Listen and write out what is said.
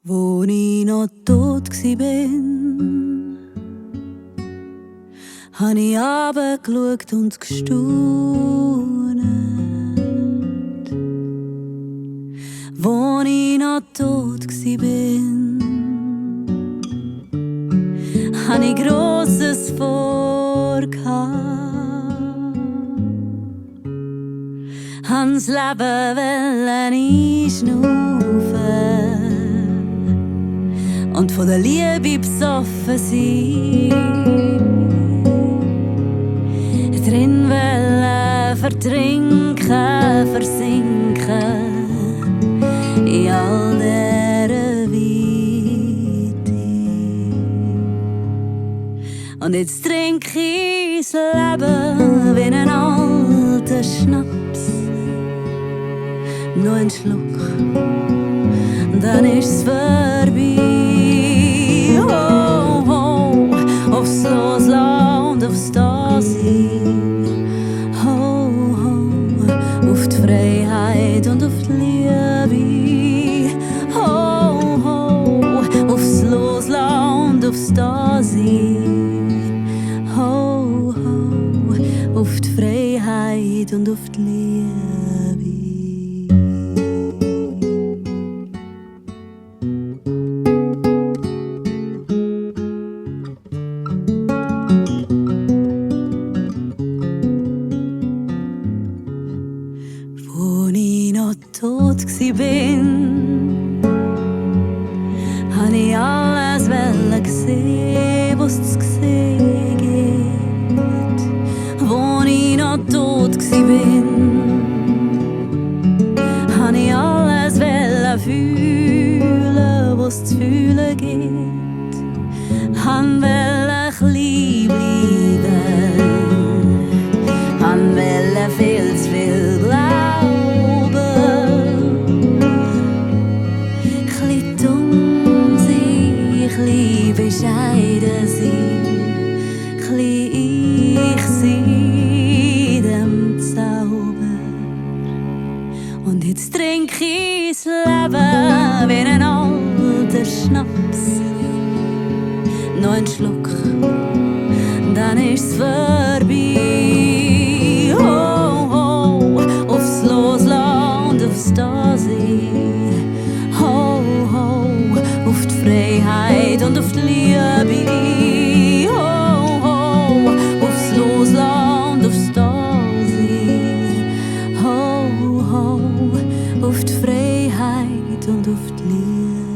Wo ich noch tot bin, hab ich runtergeschaut und gestaunet. Wo ich noch tot bin, hab ich Grosses vorgehabt. Hans Leben wollen einschnaufen und von der Liebe besoffen sein. Drin wollen vertrinken, versinken in all dieser Weite. Und jetzt trink ich das Leben wie einen alten Schnaps. Nur ein Schluck, dann ist's vorbei. Oh, oh, aufs Loslassen und aufs Dasein. Oh, oh, auf die Freiheit und auf die Liebe. Oh, oh, aufs Loslassen und aufs Dasein. Oh, oh, auf die Freiheit und auf die Liebe. Wo ich noch tot bin, hab ich alles gesehen, was es gesehen geht. Wo ich noch tot bin, hab ich alles fühlen, was zu fühlen geht. Han wollte klein bleiben, han wollte viel zu viel glauben. Chli dumm sein, chli bescheiden sein, chli ich sein dem Zauber. Und jetzt trink ich das Leben wie einen alten Schnaps. Noch ein Schluck, dann ist's vorbei. Oh, oh, aufs Loslassen und aufs Dasein. Oh, oh, auf die Freiheit und auf die Liebe. Oh, oh, aufs Loslassen und aufs Dasein. Oh, oh, auf die Freiheit und auf die Liebe.